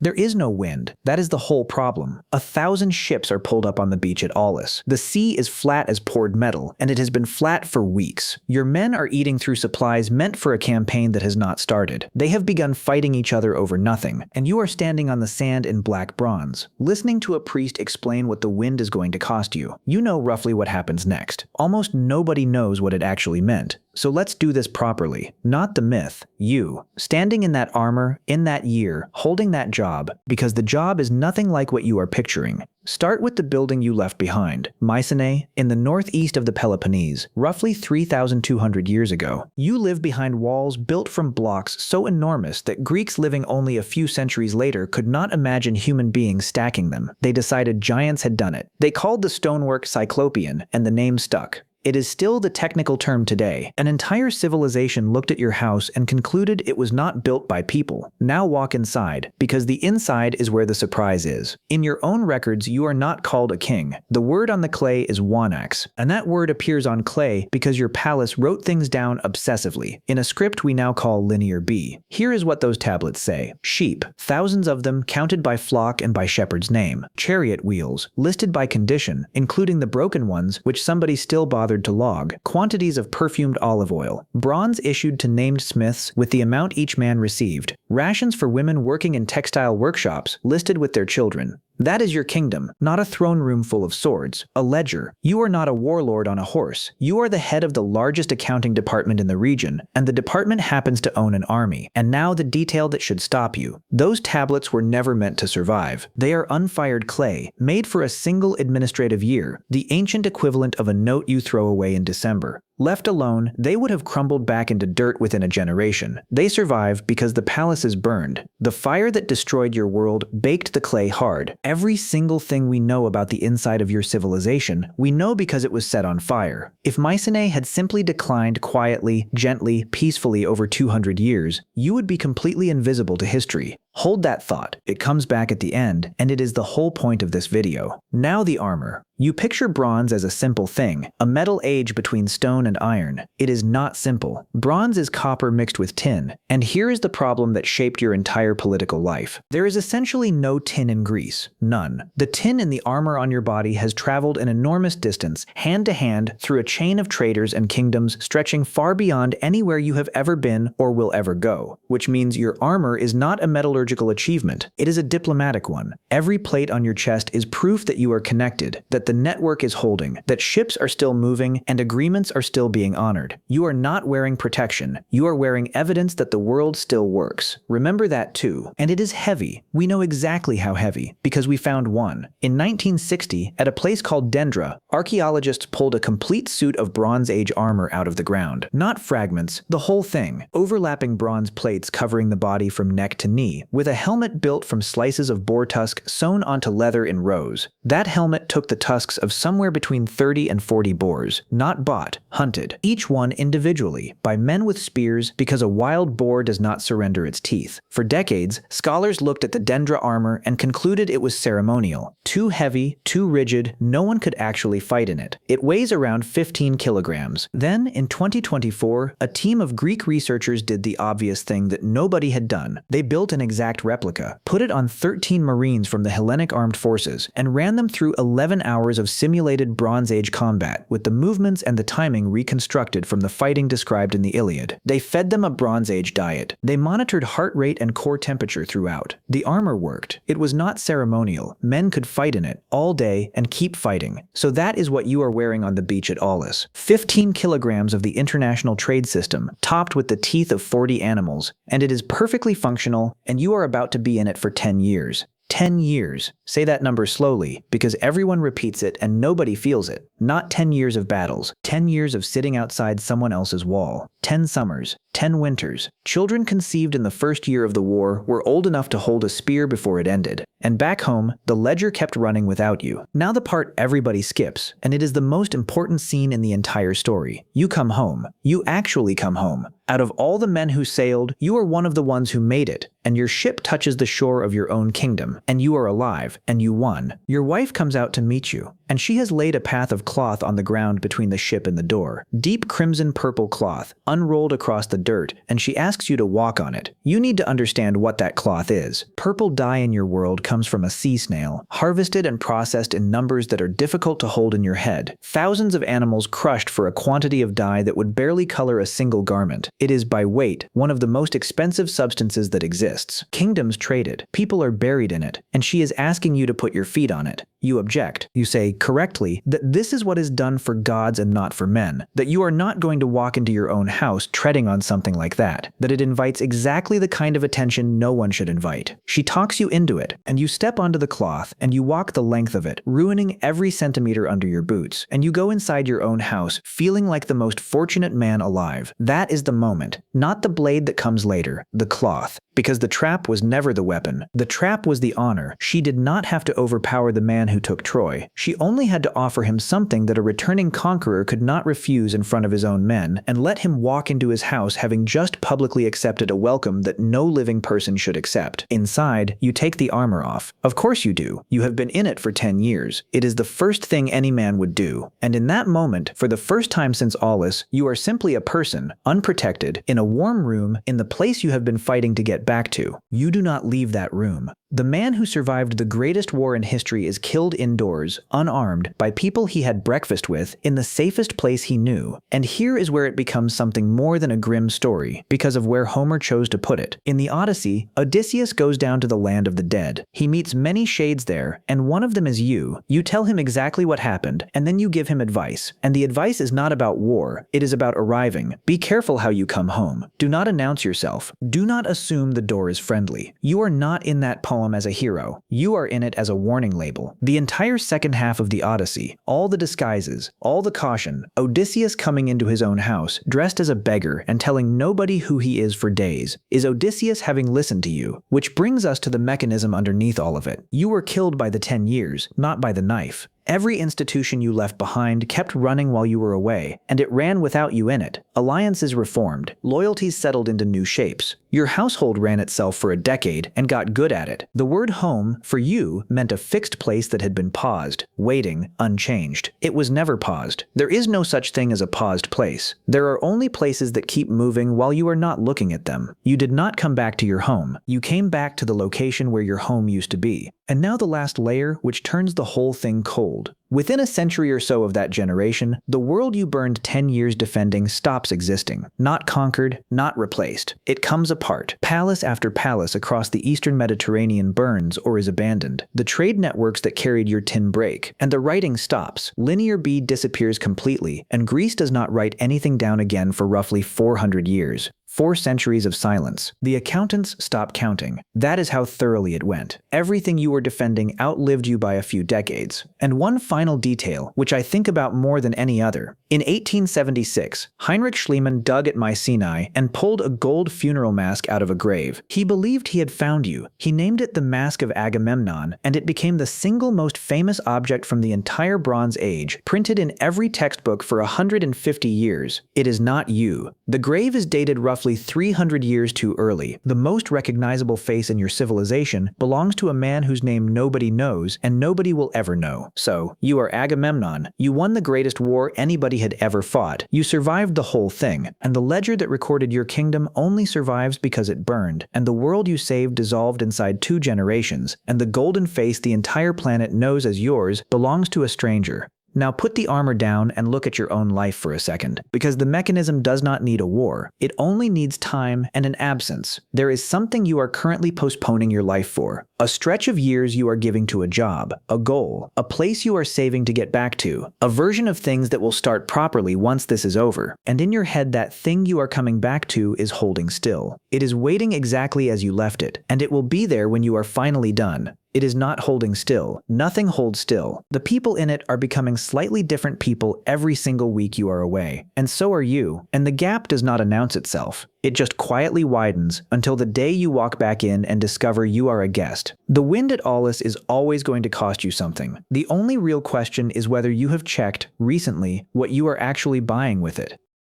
There is no wind. That is the whole problem. 1,000 ships are pulled up on the beach at Aulis. The sea is flat as poured metal, and it has been flat for weeks. Your men are eating through supplies meant for a campaign that has not started. They have begun fighting each other over nothing, and you are standing on the sand in black bronze, listening to a priest explain what the wind is going to cost you. You know roughly what happens next. Almost nobody knows what it actually meant. So let's do this properly. Not the myth. You, standing in that armor, in that year, holding that job, because the job is nothing like what you are picturing. Start with the building you left behind, Mycenae, in the northeast of the Peloponnese, roughly 3,200 years ago. You live behind walls built from blocks so enormous that Greeks living only a few centuries later could not imagine human beings stacking them. They decided giants had done it. They called the stonework Cyclopean, and the name stuck. It is still the technical term today. An entire civilization looked at your house and concluded it was not built by people. Now walk inside, because the inside is where the surprise is. In your own records, you are not called a king. The word on the clay is wanax, and that word appears on clay because your palace wrote things down obsessively, in a script we now call Linear B. Here is what those tablets say. Sheep, thousands of them, counted by flock and by shepherd's name. Chariot wheels, listed by condition, including the broken ones, which somebody still bothered to log. Quantities of perfumed olive oil. Bronze issued to named smiths with the amount each man received. Rations for women working in textile workshops, listed with their children. That is your kingdom, not a throne room full of swords, a ledger. You are not a warlord on a horse. You are the head of the largest accounting department in the region, and the department happens to own an army. And now the detail that should stop you. Those tablets were never meant to survive. They are unfired clay, made for a single administrative year, the ancient equivalent of a note you throw away in December. Left alone, they would have crumbled back into dirt within a generation. They survive because the palace is burned. The fire that destroyed your world baked the clay hard. Every single thing we know about the inside of your civilization, we know because it was set on fire. If Mycenae had simply declined quietly, gently, peacefully over 200 years, you would be completely invisible to history. Hold that thought. It comes back at the end, and it is the whole point of this video. Now the armor. You picture bronze as a simple thing, a metal age between stone and iron. It is not simple. Bronze is copper mixed with tin, and here is the problem that shaped your entire political life. There is essentially no tin in Greece. None. The tin in the armor on your body has traveled an enormous distance, hand to hand, through a chain of traders and kingdoms stretching far beyond anywhere you have ever been or will ever go, which means your armor is not a metallurgical achievement. It is a diplomatic one. Every plate on your chest is proof that you are connected, that the network is holding, that ships are still moving, and agreements are still being honored. You are not wearing protection. You are wearing evidence that the world still works. Remember that too. And it is heavy. We know exactly how heavy, because we found one. In 1960, at a place called Dendra, archaeologists pulled a complete suit of Bronze Age armor out of the ground. Not fragments, the whole thing. Overlapping bronze plates covering the body from neck to knee, with a helmet built from slices of boar tusk sewn onto leather in rows. That helmet took the tusks of somewhere between 30 and 40 boars, not bought, hunted, each one individually, by men with spears because a wild boar does not surrender its teeth. For decades, scholars looked at the Dendra armor and concluded it was ceremonial. Too heavy, too rigid, no one could actually fight in it. It weighs around 15 kilograms. Then, in 2024, a team of Greek researchers did the obvious thing that nobody had done. They built an exact replica, put it on 13 Marines from the Hellenic Armed Forces, and ran them through 11 hours of simulated Bronze Age combat, with the movements and the timing reconstructed from the fighting described in the Iliad. They fed them a Bronze Age diet. They monitored heart rate and core temperature throughout. The armor worked. It was not ceremonial. Men could fight in it all day and keep fighting. So that is what you are wearing on the beach at Aulis. 15 kilograms of the international trade system, topped with the teeth of 40 animals, and it is perfectly functional, and you are about to be in it for 10 years. 10 years. Say that number slowly, because everyone repeats it and nobody feels it. Not 10 years of battles, 10 years of sitting outside someone else's wall. 10 summers, 10 winters. Children conceived in the first year of the war were old enough to hold a spear before it ended. And back home, the ledger kept running without you. Now the part everybody skips, and it is the most important scene in the entire story. You come home. You actually come home. Out of all the men who sailed, you are one of the ones who made it, and your ship touches the shore of your own kingdom, and you are alive, and you won. Your wife comes out to meet you, and she has laid a path of cloth on the ground between the ship and the door. Deep crimson-purple cloth, unrolled across the dirt, and she asks you to walk on it. You need to understand what that cloth is. Purple dye in your world comes from a sea snail, harvested and processed in numbers that are difficult to hold in your head. Thousands of animals crushed for a quantity of dye that would barely color a single garment. It is, by weight, one of the most expensive substances that exists. Kingdoms trade it. People are buried in it, and she is asking you to put your feet on it. You object. You say, correctly, that this is what is done for gods and not for men, that you are not going to walk into your own house treading on something like that, that it invites exactly the kind of attention no one should invite. She talks you into it, and you step onto the cloth, and you walk the length of it, ruining every centimeter under your boots, and you go inside your own house, feeling like the most fortunate man alive. That is the moment, not the blade that comes later, the cloth. Because the trap was never the weapon. The trap was the honor. She did not have to overpower the man who took Troy. She only had to offer him something that a returning conqueror could not refuse in front of his own men, and let him walk into his house having just publicly accepted a welcome that no living person should accept. Inside, you take the armor off. Of course you do. You have been in it for 10 years. It is the first thing any man would do. And in that moment, for the first time since Aulus, you are simply a person, unprotected, in a warm room, in the place you have been fighting to get back to. You do not leave that room. The man who survived the greatest war in history is killed indoors, unarmed, by people he had breakfast with, in the safest place he knew. And here is where it becomes something more than a grim story, because of where Homer chose to put it. In the Odyssey, Odysseus goes down to the land of the dead. He meets many shades there, and one of them is you. You tell him exactly what happened, and then you give him advice. And the advice is not about war, it is about arriving. Be careful how you come home. Do not announce yourself. Do not assume the door is friendly. You are not in that poem as a hero. You are in it as a warning label. The entire second half of the Odyssey, all the disguises, all the caution, Odysseus coming into his own house, dressed as a beggar and telling nobody who he is for days, is Odysseus having listened to you. Which brings us to the mechanism underneath all of it. You were killed by the 10 years, not by the knife. Every institution you left behind kept running while you were away, and it ran without you in it. Alliances reformed, loyalties settled into new shapes. Your household ran itself for a decade and got good at it. The word home, for you, meant a fixed place that had been paused, waiting, unchanged. It was never paused. There is no such thing as a paused place. There are only places that keep moving while you are not looking at them. You did not come back to your home. You came back to the location where your home used to be. And now the last layer, which turns the whole thing cold. Within a century or so of that generation, the world you burned 10 years defending stops existing. Not conquered, not replaced. It comes apart. Palace after palace across the eastern Mediterranean burns or is abandoned. The trade networks that carried your tin break, and the writing stops. Linear B disappears completely, and Greece does not write anything down again for roughly 400 years. 4 centuries of silence. The accountants stop counting. That is how thoroughly it went. Everything you were defending outlived you by a few decades. And one final detail, which I think about more than any other. In 1876, Heinrich Schliemann dug at Mycenae and pulled a gold funeral mask out of a grave. He believed he had found you. He named it the Mask of Agamemnon, and it became the single most famous object from the entire Bronze Age, printed in every textbook for 150 years. It is not you. The grave is dated roughly 300 years too early. The most recognizable face in your civilization belongs to a man whose name nobody knows and nobody will ever know. So, you are Agamemnon. You won the greatest war anybody had ever fought. You survived the whole thing, and the ledger that recorded your kingdom only survives because it burned, and the world you saved dissolved inside 2 generations, and the golden face the entire planet knows as yours belongs to a stranger. Now put the armor down and look at your own life for a second, because the mechanism does not need a war. It only needs time and an absence. There is something you are currently postponing your life for. A stretch of years you are giving to a job, a goal, a place you are saving to get back to, a version of things that will start properly once this is over. And in your head, that thing you are coming back to is holding still. It is waiting exactly as you left it, and it will be there when you are finally done. It is not holding still. Nothing holds still. The people in it are becoming slightly different people every single week you are away. And so are you. And the gap does not announce itself. It just quietly widens until the day you walk back in and discover you are a guest. The wind at Aulis is always going to cost you something. The only real question is whether you have checked, recently, what you are actually buying with it.